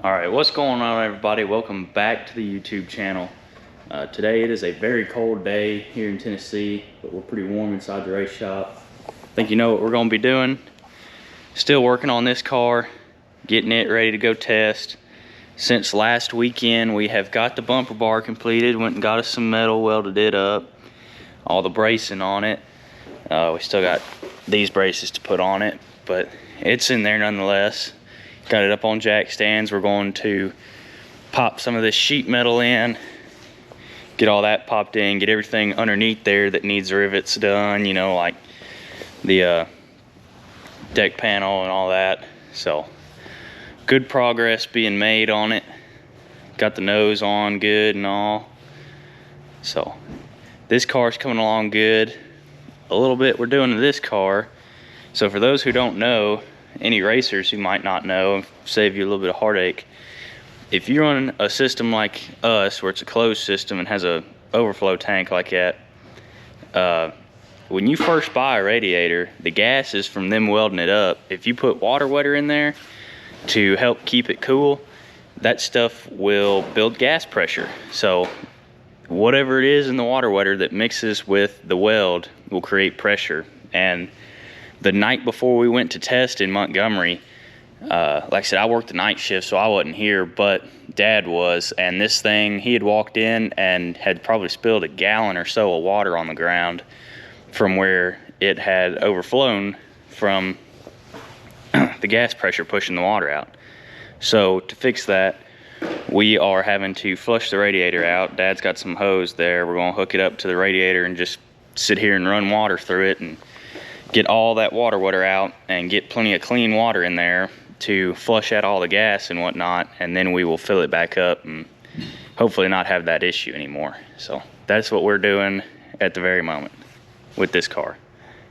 All right, what's going on, everybody? Welcome back to the YouTube channel. Today it is a very cold day here in Tennessee, but we're pretty warm inside the race shop. I think you know what we're going to be doing. Still working on this car, getting it ready to go test. Since last weekend, we have got the bumper bar completed, went and got us some metal, welded it up, all the bracing on it. We still got these braces to put on it, but it's in there nonetheless. Got it up on jack stands. We're going to pop some of this sheet metal in, get all that popped in, get everything underneath there that needs rivets done, you know, like the deck panel and all that. So good progress being made on it. Got the nose on good and all. So this car's coming along good. A little bit we're doing to this car. So for those who don't know, any racers who might not know, save you a little bit of heartache, if you run a system like us where it's a closed system and has a overflow tank like that, when you first buy a radiator, the gas is from them welding it up. If you put water wetter in there to help keep it cool, that stuff will build gas pressure. So whatever it is in the water wetter that mixes with the weld will create pressure. And the night before we went to test in Montgomery, like I said, I worked the night shift, so I wasn't here, but Dad was, and this thing, he had walked in and had probably spilled a gallon or so of water on the ground from where it had overflown from the gas pressure pushing the water out. So to fix that, we are having to flush the radiator out. Dad's got some hose there. We're gonna hook it up to the radiator and just sit here and run water through it and get all that water wetter out and get plenty of clean water in there to flush out all the gas and whatnot, and then we will fill it back up and hopefully not have that issue anymore. So that's what we're doing at the very moment with this car,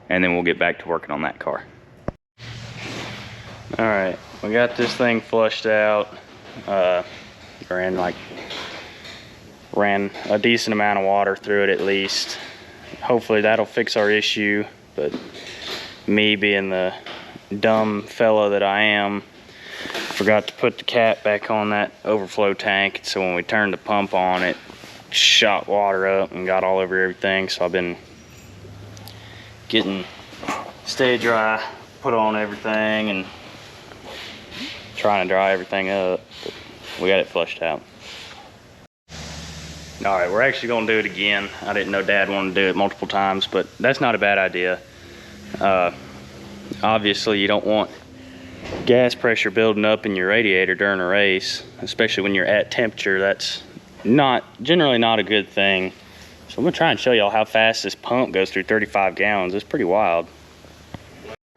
and then we'll get back to working on that car. All right, we got this thing flushed out. Ran a decent amount of water through it at least. Hopefully that'll fix our issue, but me being the dumb fella that I am, forgot to put the cap back on that overflow tank. So when we turned the pump on, it shot water up and got all over everything. So I've been getting Stay Dry put on everything and trying to dry everything up, but we got it flushed out. All right, we're actually gonna do it again. I didn't know Dad wanted to do it multiple times, but that's not a bad idea. Obviously you don't want gas pressure building up in your radiator during a race, especially when you're at temperature. That's generally not a good thing. So I'm gonna try and show y'all how fast this pump goes through 35 gallons. It's pretty wild.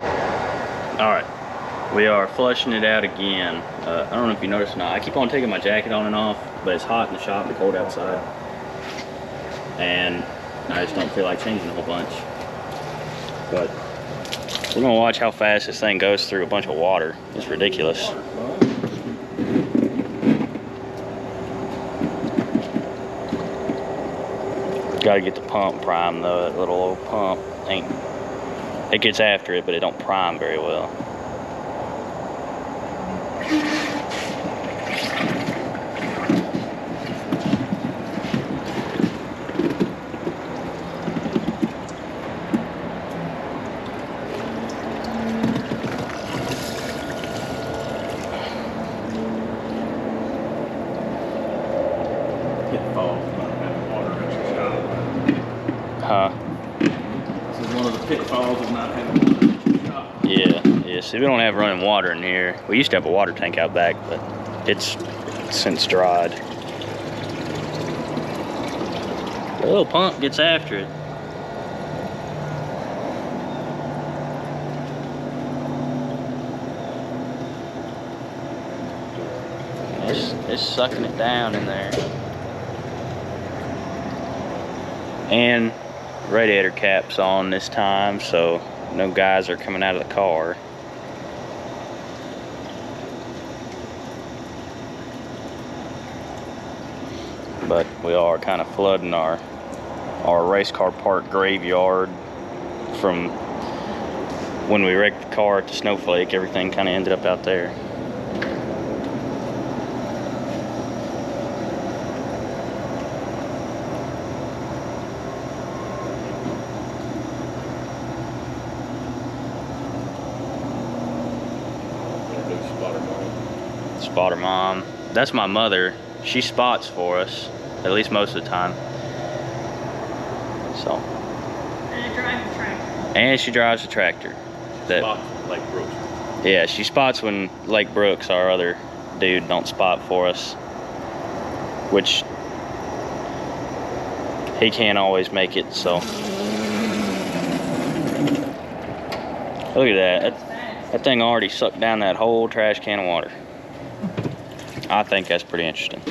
All right, we are flushing it out again. I don't know if you noticed or not, I keep on taking my jacket on and off, but it's hot in the shop and cold outside, and I just don't feel like changing a whole bunch. But we're gonna watch how fast this thing goes through a bunch of water. It's ridiculous. Gotta get the pump primed though. That little old pump it gets after it, but it don't prime very well. This is one of the pitfalls of not having water. Yeah, see, we don't have running water in here. We used to have a water tank out back, but it's since dried. The little pump gets after it. It's sucking it down in there. And radiator caps on this time, so no guys are coming out of the car. But we are kind of flooding our race car park graveyard from when we wrecked the car at the Snowflake. Everything kind of ended up out there. Spotter mom. That's my mother. She spots for us, at least most of the time. So. And I drive a tractor. And she drives a tractor. Like Brooks. Yeah, she spots when Lake Brooks, our other dude, don't spot for us. Which he can't always make it, so. Look at that. That thing already sucked down that whole trash can of water. I think that's pretty interesting.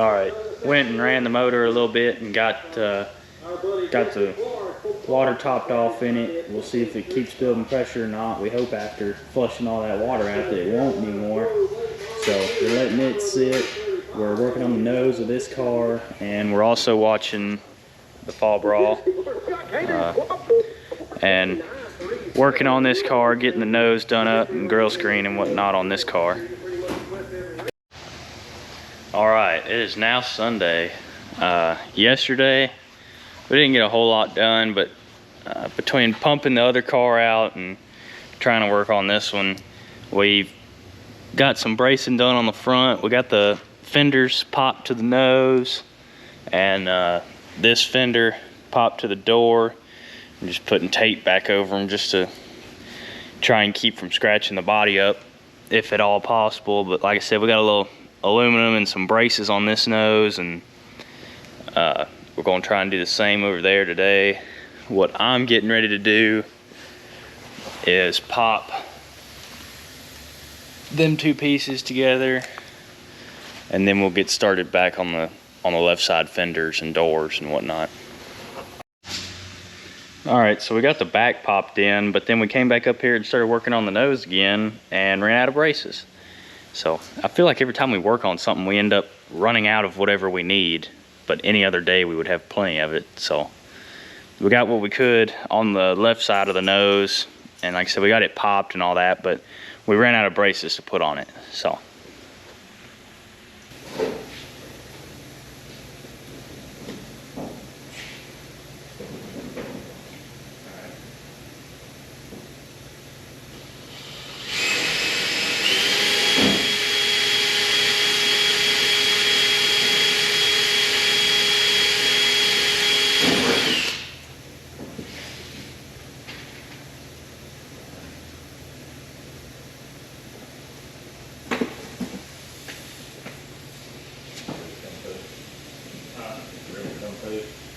All right, went and ran the motor a little bit and got the water topped off in it. We'll see if it keeps building pressure or not. We hope after flushing all that water out that it won't anymore. So we're letting it sit. We're working on the nose of this car, and we're also watching the fall brawl and working on this car, getting the nose done up and grill screen and whatnot on this car. All right, it is now Sunday. Yesterday we didn't get a whole lot done, but between pumping the other car out and trying to work on this one, we've got some bracing done on the front. We got the fenders popped to the nose, and this fender popped to the door. I'm just putting tape back over them just to try and keep from scratching the body up if at all possible. But like I said, we got a little aluminum and some braces on this nose, and we're going to try and do the same over there today. What I'm getting ready to do is pop them two pieces together, and then we'll get started back on the left side fenders and doors and whatnot. All right, so we got the back popped in, but then we came back up here and started working on the nose again and ran out of braces. So I feel like every time we work on something, we end up running out of whatever we need, but any other day we would have plenty of it. So we got what we could on the left side of the nose, and like I said, we got it popped and all that, but we ran out of braces to put on it. So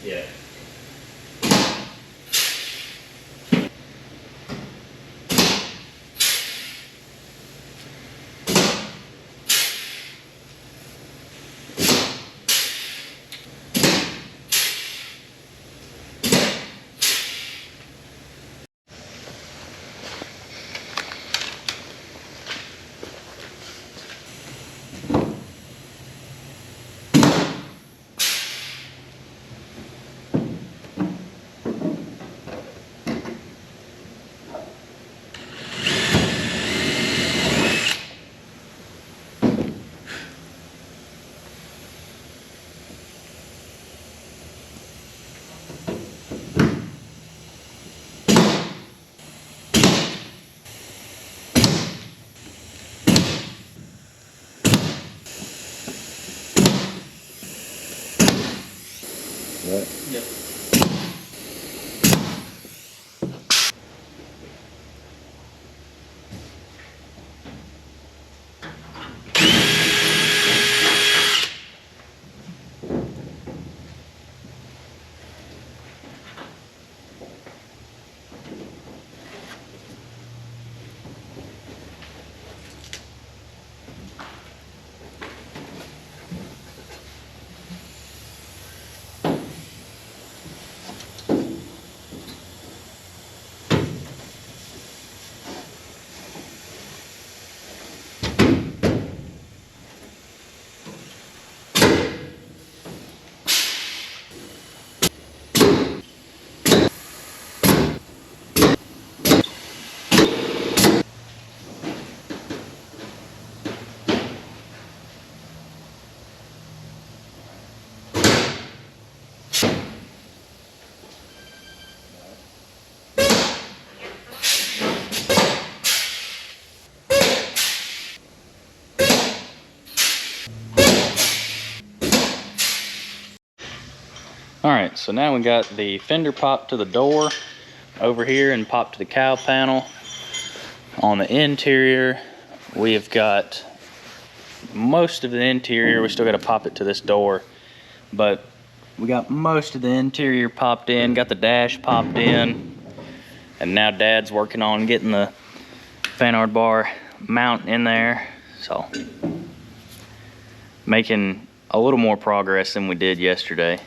yeah. Right. Yep. All right, so now we got the fender popped to the door over here and popped to the cowl panel. On the interior, we have got most of the interior. We still got to pop it to this door, but we got most of the interior popped in, got the dash popped in, and now Dad's working on getting the fanard bar mount in there. So making a little more progress than we did yesterday.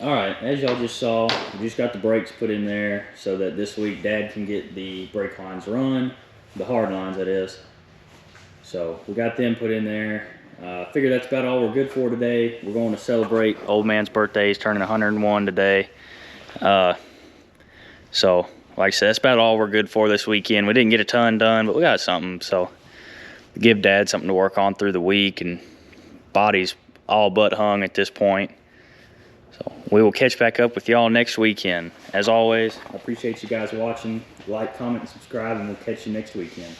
Alright, as y'all just saw, we just got the brakes put in there so that this week Dad can get the brake lines run, the hard lines that is. So we got them put in there. Figure that's about all we're good for today. We're going to celebrate old man's birthday. He's turning 101 today. So like I said, that's about all we're good for this weekend. We didn't get a ton done, but we got something. So give Dad something to work on through the week, and body's all but hung at this point. So we will catch back up with y'all next weekend. As always, I appreciate you guys watching. Like, comment, and subscribe, and we'll catch you next weekend.